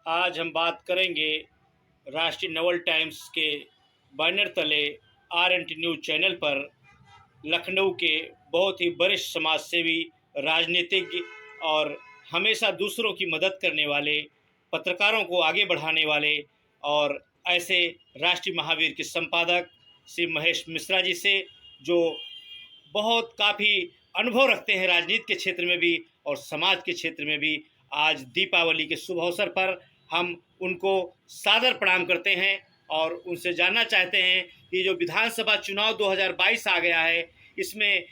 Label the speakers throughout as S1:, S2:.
S1: आज हम बात करेंगे राष्ट्रीय नवल टाइम्स के बैनर तले RNT न्यूज़ चैनल पर लखनऊ के बहुत ही वरिष्ठ समाज सेवी, राजनीतिज्ञ और हमेशा दूसरों की मदद करने वाले, पत्रकारों को आगे बढ़ाने वाले और ऐसे राष्ट्रीय महावीर के संपादक श्री महेश मिश्रा जी से, जो बहुत काफ़ी अनुभव रखते हैं राजनीति के क्षेत्र में भी और समाज के क्षेत्र में भी। आज दीपावली के शुभ अवसर पर हम उनको सादर प्रणाम करते हैं और उनसे जानना चाहते हैं कि जो विधानसभा चुनाव 2022 आ गया है, इसमें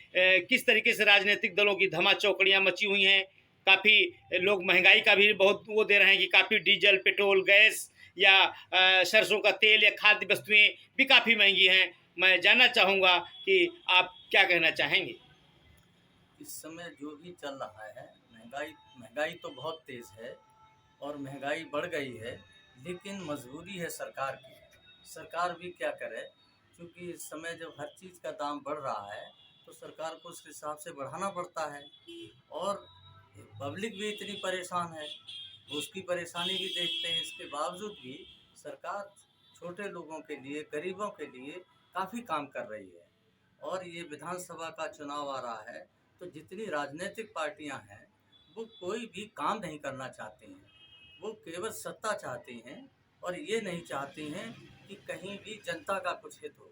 S1: किस तरीके से राजनीतिक दलों की धमा चौकड़ियाँ मची हुई हैं। काफ़ी लोग महंगाई का भी बहुत वो दे रहे हैं कि काफ़ी डीजल, पेट्रोल, गैस या सरसों का तेल या खाद्य वस्तुएं भी काफ़ी महंगी हैं। मैं जानना चाहूँगा कि आप क्या कहना चाहेंगे।
S2: इस समय जो भी चल रहा है, महंगाई महंगाई तो बहुत तेज़ है और महंगाई बढ़ गई है, लेकिन मजबूरी है सरकार की। सरकार भी क्या करे, क्योंकि इस समय जब हर चीज़ का दाम बढ़ रहा है तो सरकार को उस हिसाब से बढ़ाना पड़ता है। और पब्लिक भी इतनी परेशान है, उसकी परेशानी भी देखते हैं। इसके बावजूद भी सरकार छोटे लोगों के लिए, गरीबों के लिए काफ़ी काम कर रही है। और ये विधानसभा का चुनाव आ रहा है, तो जितनी राजनीतिक पार्टियां हैं वो कोई भी काम नहीं करना चाहती हैं। वो केवल सत्ता चाहती हैं और ये नहीं चाहती हैं कि कहीं भी जनता का कुछ हित हो।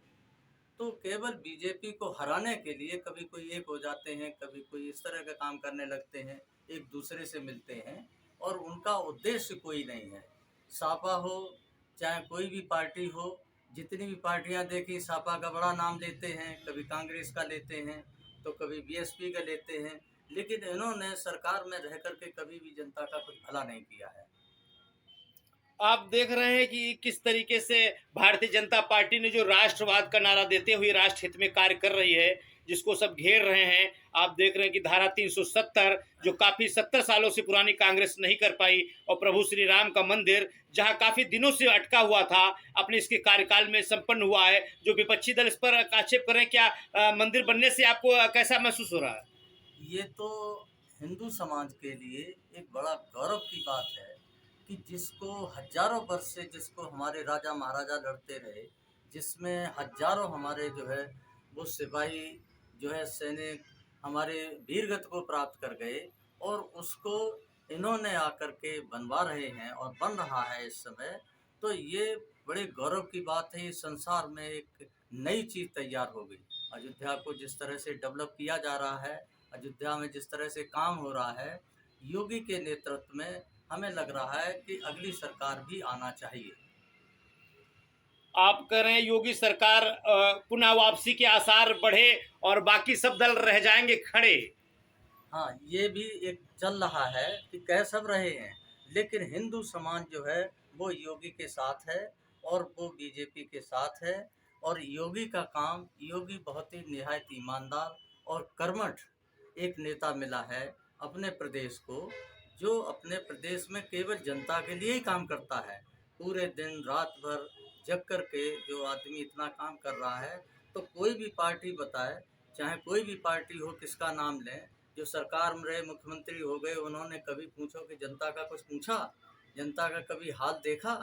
S2: तो केवल बीजेपी को हराने के लिए कभी कोई एक हो जाते हैं, कभी कोई इस तरह का काम करने लगते हैं, एक दूसरे से मिलते हैं और उनका उद्देश्य कोई नहीं है। सापा हो चाहे कोई भी पार्टी हो, जितनी भी पार्टियां देखी सापा का बड़ा नाम लेते हैं, कभी कांग्रेस का लेते हैं तो कभी बीएसपी का लेते हैं, लेकिन इन्होंने सरकार में रह कर के कभी भी जनता का कुछ भला नहीं किया है।
S1: आप देख रहे हैं कि किस तरीके से भारतीय जनता पार्टी ने जो राष्ट्रवाद का नारा देते हुए राष्ट्र हित में कार्य कर रही है, जिसको सब घेर रहे हैं। आप देख रहे हैं कि धारा 370 जो काफ़ी 70 सालों से पुरानी कांग्रेस नहीं कर पाई, और प्रभु श्री राम का मंदिर जहां काफ़ी दिनों से अटका हुआ था, अपने इसके कार्यकाल में संपन्न हुआ है। जो विपक्षी दल इस पर आक्षेप कर रहे हैं, क्या मंदिर बनने से आपको कैसा महसूस हो रहा है?
S2: ये तो हिंदू समाज के लिए एक बड़ा गौरव की बात है कि जिसको हजारों वर्ष से जिसको हमारे राजा महाराजा लड़ते रहे, जिसमें हजारों हमारे जो है वो सिपाही जो है सैनिक हमारे वीरगति को प्राप्त कर गए, और उसको इन्होंने आकर के बनवा रहे हैं और बन रहा है इस समय। तो ये बड़े गौरव की बात है। इस संसार में एक नई चीज़ तैयार हो गई। अयोध्या को जिस तरह से डेवलप किया जा रहा है, अयोध्या में जिस तरह से काम हो रहा है, योगी के नेतृत्व में हमें लग रहा है कि अगली सरकार भी आना चाहिए।
S1: आप कह रहे हैं योगी सरकार पुनः वापसी के आसार बढ़े और बाकी सब दल रह जाएंगे खड़े।
S2: हाँ, ये भी एक चल रहा है कि कह सब रहे हैं, लेकिन हिंदू समाज जो है वो योगी के साथ है और वो बीजेपी के साथ है। और योगी का काम, योगी बहुत ही निहायत ईमानदार और कर्मठ एक नेता मिला है अपने प्रदेश को, जो अपने प्रदेश में केवल जनता के लिए ही काम करता है। पूरे दिन रात भर जग कर के जो आदमी इतना काम कर रहा है, तो कोई भी पार्टी बताए, चाहे कोई भी पार्टी हो, किसका नाम लें, जो सरकार में रहे, मुख्यमंत्री हो गए, उन्होंने कभी पूछो कि जनता का कुछ पूछा, जनता का कभी हाल देखा?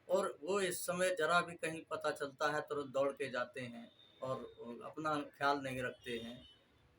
S2: और वो इस समय जरा भी कहीं पता चलता है तुरंत दौड़ के जाते हैं और अपना ख्याल नहीं रखते हैं।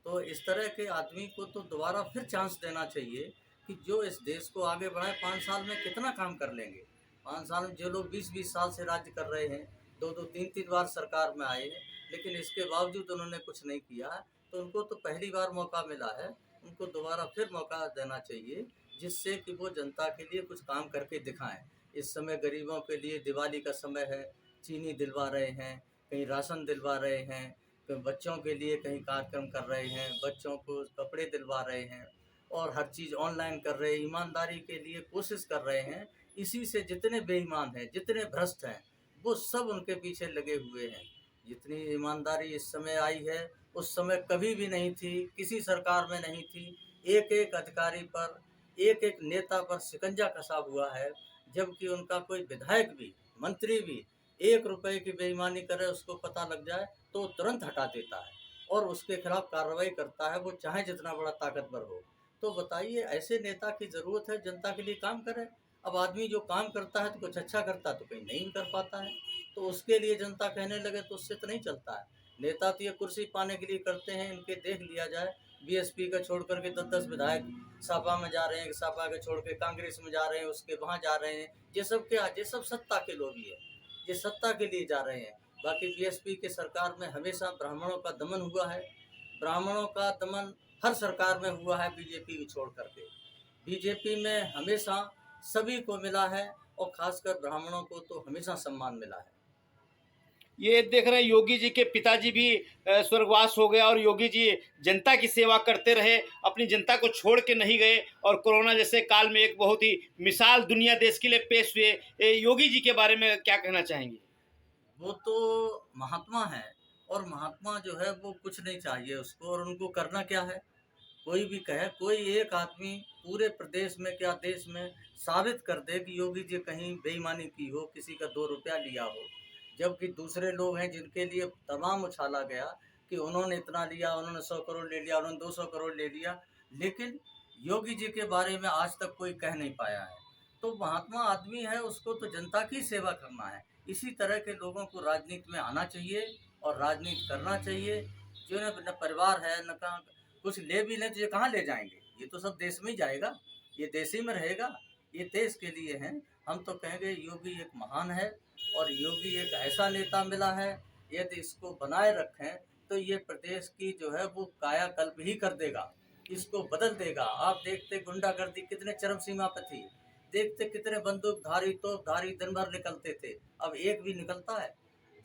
S2: तो इस तरह के आदमी को तो दोबारा फिर चांस देना चाहिए कि जो इस देश को आगे बढ़ाए। 5 साल में कितना काम कर लेंगे? 5 साल में जो लोग 20-20 साल से राज्य कर रहे हैं, 2-2 3-3 बार सरकार में आए हैं, लेकिन इसके बावजूद उन्होंने कुछ नहीं किया, तो उनको तो पहली बार मौका मिला है, उनको दोबारा फिर मौका देना चाहिए, जिससे कि वो जनता के लिए कुछ काम करके दिखाएं। इस समय गरीबों के लिए दिवाली का समय है, चीनी दिलवा रहे हैं, कहीं राशन दिलवा रहे हैं, कहीं बच्चों के लिए कहीं कार्यक्रम कर रहे हैं, बच्चों को कपड़े दिलवा रहे हैं और हर चीज़ ऑनलाइन कर रहे हैं, ईमानदारी के लिए कोशिश कर रहे हैं। इसी से जितने बेईमान हैं, जितने भ्रष्ट हैं, वो सब उनके पीछे लगे हुए हैं। जितनी ईमानदारी इस समय आई है, उस समय कभी भी नहीं थी, किसी सरकार में नहीं थी। एक एक अधिकारी पर, एक एक नेता पर शिकंजा कसा हुआ है, जबकि उनका कोई विधायक भी, मंत्री भी 1 रुपए की बेईमानी करे, उसको पता लग जाए तो वो तुरंत हटा देता है और उसके खिलाफ कार्रवाई करता है, वो चाहे जितना बड़ा ताकतवर हो। तो बताइए, ऐसे नेता की ज़रूरत है जनता के लिए काम करे? अब आदमी जो काम करता है तो कुछ अच्छा करता है तो कहीं नहीं कर पाता है, तो उसके लिए जनता कहने लगे तो उससे तो नहीं चलता है। नेता तो ये कुर्सी पाने के लिए करते हैं, इनके देख लिया जाए, बीएसपी का छोड़ करके 10-10 विधायक सपा में जा रहे हैं, सपा के छोड़ के कांग्रेस में जा रहे हैं, उसके वहाँ जा रहे हैं। ये सब क्या, ये सब सत्ता के लोग ही है, ये सत्ता के लिए जा रहे हैं। बाकी बीएसपी के सरकार में हमेशा ब्राह्मणों का दमन हुआ है, ब्राह्मणों का दमन हर सरकार में हुआ है बीजेपी को छोड़ करके। बीजेपी में हमेशा सभी को मिला है और खासकर ब्राह्मणों को तो हमेशा सम्मान मिला है।
S1: ये देख रहे हैं योगी जी के पिताजी भी स्वर्गवास हो गया और योगी जी जनता की सेवा करते रहे, अपनी जनता को छोड़ के नहीं गए और कोरोना जैसे काल में एक बहुत ही मिसाल दुनिया देश के लिए पेश हुए। योगी जी के बारे में क्या कहना चाहेंगे?
S2: वो तो महात्मा है, और महात्मा जो है वो कुछ नहीं चाहिए उसको, और उनको करना क्या है। कोई भी कहे, कोई एक आदमी पूरे प्रदेश में क्या देश में साबित कर दे कि योगी जी कहीं बेईमानी की हो, किसी का 2 रुपया लिया हो, जबकि दूसरे लोग हैं जिनके लिए तमाम उछाला गया कि उन्होंने इतना लिया, उन्होंने 100 करोड़ ले लिया, उन्होंने 200 करोड़ ले लिया, लेकिन योगी जी के बारे में आज तक कोई कह नहीं पाया है। तो महात्मा आदमी है, उसको तो जनता की सेवा करना है। इसी तरह के लोगों को राजनीति में आना चाहिए और राजनीति करना चाहिए। जो न परिवार है न कहाँ कुछ ले भी लें तो ये कहाँ ले जाएंगे, ये तो सब देश में ही जाएगा, ये देश ही में रहेगा, ये देश के लिए है। हम तो कहेंगे योगी एक महान है और योगी एक ऐसा नेता मिला है, यदि इसको बनाए रखें तो ये प्रदेश की जो है वो कायाकल्प ही कर देगा, इसको बदल देगा। आप देखते गुंडागर्दी कितने चरम सीमा पर थी, देखते कितने बंदूकधारी तोपधारी दिन भर निकलते थे, अब एक भी निकलता है।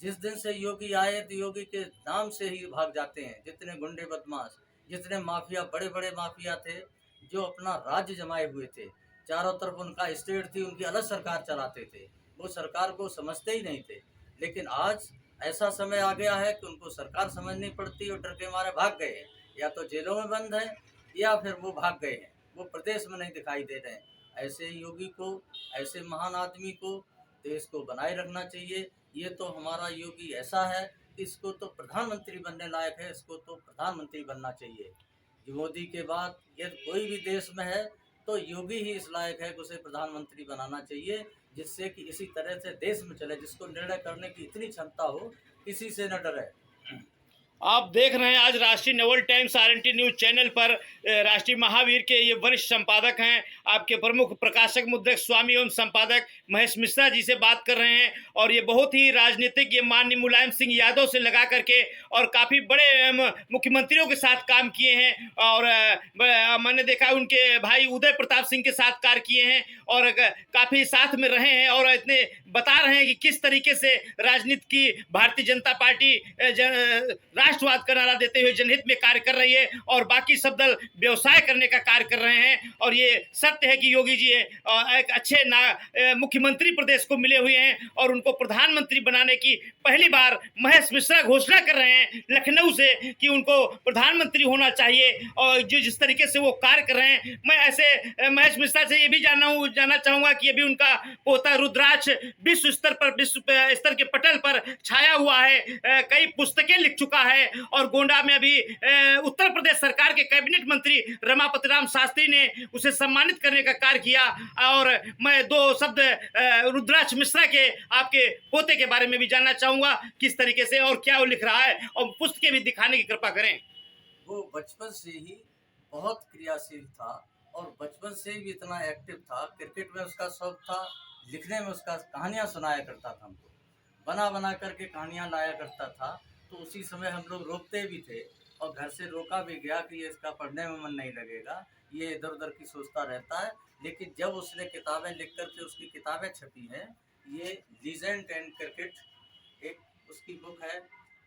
S2: जिस दिन से योगी आए तो योगी के नाम से ही भाग जाते हैं जितने गुंडे बदमाश, जितने माफिया, बड़े बड़े माफिया थे जो अपना राज्य जमाए हुए थे, चारों तरफ उनका स्टेट थी, उनकी अलग सरकार चलाते थे, वो सरकार को समझते ही नहीं थे। लेकिन आज ऐसा समय आ गया है कि उनको सरकार समझनी पड़ती और डर के मारे भाग गए हैं, या तो जेलों में बंद हैं या फिर वो भाग गए हैं, वो प्रदेश में नहीं दिखाई दे रहे हैं। ऐसे योगी को, ऐसे महान आदमी को देश को बनाए रखना चाहिए। ये तो हमारा योगी ऐसा है कि इसको तो प्रधानमंत्री बनने लायक है, इसको तो प्रधानमंत्री बनना चाहिए। मोदी के बाद यदि कोई भी देश में है तो योगी ही इस लायक है कि उसे प्रधानमंत्री बनाना चाहिए, जिससे कि इसी तरह से देश में चले, जिसको निर्णय करने की इतनी क्षमता हो, किसी से न डरे।
S1: आप देख रहे हैं आज राष्ट्रीय Naval times RNT news channel पर राष्ट्रीय महावीर के ये वरिष्ठ संपादक हैं, आपके प्रमुख प्रकाशक मुद्रक स्वामी एवं संपादक महेश मिश्रा जी से बात कर रहे हैं। और ये बहुत ही राजनीतिक, ये माननीय मुलायम सिंह यादव से लगा करके और काफ़ी बड़े मुख्यमंत्रियों के साथ काम किए हैं, और मैंने देखा उनके भाई उदय प्रताप सिंह के साथ कार्य किए हैं और काफ़ी साथ में रहे हैं, और इतने बता रहे हैं कि किस तरीके से राजनीति की भारतीय जनता पार्टी राष्ट्रवाद का नारा देते हुए जनहित में कार्य कर रही है और बाकी सब दल व्यवसाय करने का कार्य कर रहे हैं। और ये सत्य है कि योगी जी एक अच्छे मुख्यमंत्री प्रदेश को मिले हुए हैं और उनको प्रधानमंत्री बनाने की पहली बार महेश मिश्रा घोषणा कर रहे हैं लखनऊ से कि उनको प्रधानमंत्री होना चाहिए। और जो जिस तरीके से वो कार्य कर रहे हैं, मैं ऐसे महेश मिश्रा से ये भी जानना चाहूँगा कि अभी उनका पोता रुद्राक्ष विश्व स्तर के पटल पर छाया हुआ है, कई पुस्तकें लिख चुका है, और गोंडा में अभी उत्तर प्रदेश सरकार के कैबिनेट मंत्री रमापति राम शास्त्री ने उसे सम्मानित करने का कार्य किया। और मैं दो शब्द रुद्राक्ष मिश्रा के आपके पोते के बारे में भी जानना चाहूंगा, किस तरीके से और क्या वो लिख रहा है, और पुस्तकें भी दिखाने की कृपा करें।
S2: वो बचपन से ही बहुत क्रियाशील था और बचपन से ही इतना एक्टिव था, क्रिकेट में उसका शौक था, लिखने में उसका, कहानियाँ सुनाया करता था हमको, बना बना करके कहानियाँ लाया करता था। तो उसी समय हम लोग रोकते भी थे और घर से रोका भी गया कि ये इसका पढ़ने में मन नहीं लगेगा, ये इधर उधर की सोचता रहता है। लेकिन जब उसने किताबें लिख करके उसकी किताबें छपी हैं, ये लीजेंड एंड क्रिकेट एक उसकी बुक है,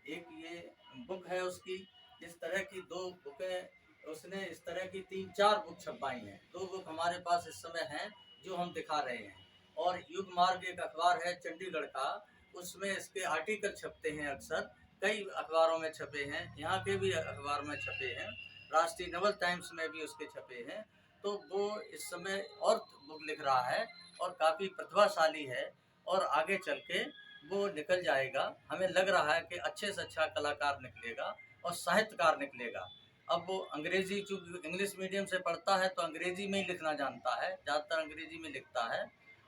S2: एक ये बुक है उसकी, इस तरह की 2 बुकें उसने, इस तरह की 3-4 बुक छपवाई हैं। 2 बुक हमारे पास इस समय हैं जो हम दिखा रहे हैं। और युग मार्ग एक अखबार है चंडीगढ़ का, उसमें इसके आर्टिकल छपते हैं, अक्सर कई अखबारों में छपे हैं, यहाँ के भी अखबार में छपे हैं, राष्ट्रीय नवल टाइम्स में भी उसके छपे हैं। तो वो इस समय और बुक लिख रहा है और काफ़ी प्रतिभाशाली है और आगे चल के वो निकल जाएगा। हमें लग रहा है कि अच्छे से अच्छा कलाकार निकलेगा और साहित्यकार निकलेगा। अब वो अंग्रेजी, चूँकि इंग्लिश मीडियम से पढ़ता है तो अंग्रेजी में ही लिखना जानता है, ज़्यादातर अंग्रेजी में लिखता है,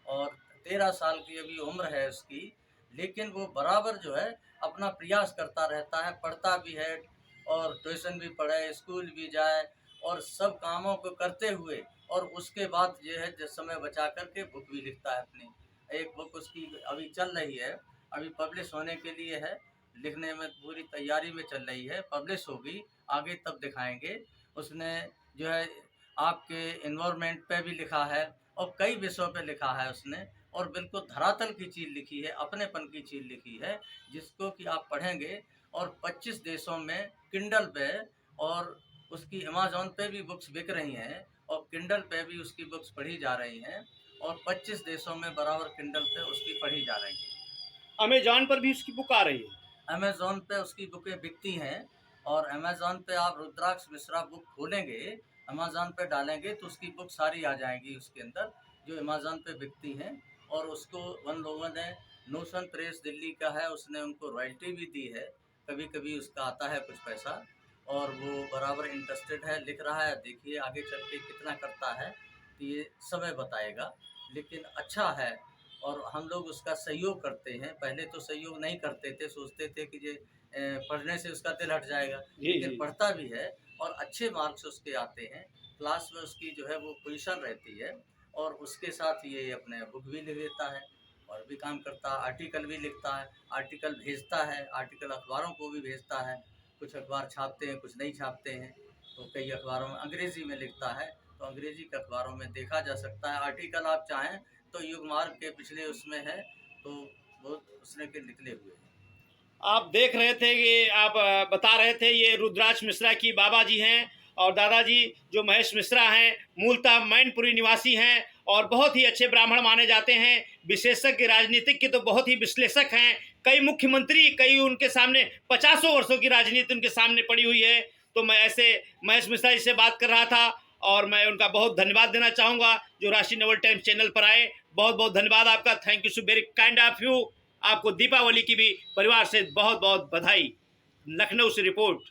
S2: और 13 साल की अभी उम्र है उसकी, लेकिन वो बराबर जो है अपना प्रयास करता रहता है, पढ़ता भी है और ट्यूशन भी पढ़े, स्कूल भी जाए और सब कामों को करते हुए और उसके बाद जो है जो समय बचा करके बुक भी लिखता है अपनी। एक बुक उसकी अभी चल रही है, अभी पब्लिश होने के लिए है, लिखने में पूरी तैयारी में चल रही है, पब्लिश होगी आगे तब दिखाएंगे। उसने जो है आपके एनवायरनमेंट पे भी लिखा है और कई विषयों पे लिखा है उसने, और बिल्कुल धरातल की चीज़ लिखी है, अपनेपन की चीज़ लिखी है, जिसको कि आप पढ़ेंगे। और 25 देशों में किंडल पे और उसकी अमेज़न पे भी बुक्स बिक रही हैं और किंडल पे भी उसकी बुक्स पढ़ी जा रही हैं और 25 देशों में बराबर किंडल पे उसकी पढ़ी जा रही हैं।
S1: अमेज़न पर भी उसकी बुक आ रही है।
S2: अमेज़न पे उसकी बुकें बिकती हैं और अमेज़न पे आप रुद्राक्ष मिश्रा बुक खोलेंगे, अमेज़न पे डालेंगे तो उसकी बुक सारी आ जाएंगी उसके अंदर, जो अमेज़न पे बिकती हैं। और उसको उन लोगों ने, नोशन प्रेस दिल्ली का है, उसने उनको रॉयल्टी भी दी है, कभी कभी उसका आता है कुछ पैसा, और वो बराबर इंटरेस्टेड है, लिख रहा है। देखिए आगे चल के कितना करता है तो ये समय बताएगा, लेकिन अच्छा है और हम लोग उसका सहयोग करते हैं। पहले तो सहयोग नहीं करते थे, सोचते थे कि ये पढ़ने से उसका दिल हट जाएगा,
S1: जी,
S2: लेकिन
S1: जी।
S2: पढ़ता भी है और अच्छे मार्क्स उसके आते हैं। क्लास में उसकी जो है वो पोजीशन रहती है और उसके साथ ये अपने बुक भी लिख देता है और भी काम करता है, आर्टिकल भी लिखता है, आर्टिकल भेजता है, आर्टिकल अखबारों को भी भेजता है। कुछ अखबार छापते हैं, कुछ नहीं छापते हैं, तो कई अखबारों में अंग्रेज़ी में लिखता है, तो अंग्रेज़ी के अखबारों में देखा जा सकता है। आर्टिकल आप चाहें तो युगमार्ग के पिछले उसमें है, तो वो उसने के निकले हुए हैं।
S1: आप देख रहे थे कि आप बता रहे थे ये रुद्राक्ष मिश्रा की बाबा जी हैं और दादाजी जो महेश मिश्रा हैं मूलतः मैनपुरी निवासी हैं और बहुत ही अच्छे ब्राह्मण माने जाते हैं, विशेषज्ञ राजनीतिक के तो बहुत ही विश्लेषक हैं। कई मुख्यमंत्री, कई उनके सामने 50 वर्षों की राजनीति उनके सामने पड़ी हुई है। तो मैं ऐसे महेश मिश्रा जी से बात कर रहा था और मैं उनका बहुत धन्यवाद देना चाहूँगा जो राष्ट्रीय नवल टाइम्स चैनल पर आए। बहुत बहुत धन्यवाद आपका। Thank you so very kind of you. आपको दीपावली की भी परिवार से बहुत बहुत बधाई। लखनऊ से रिपोर्ट।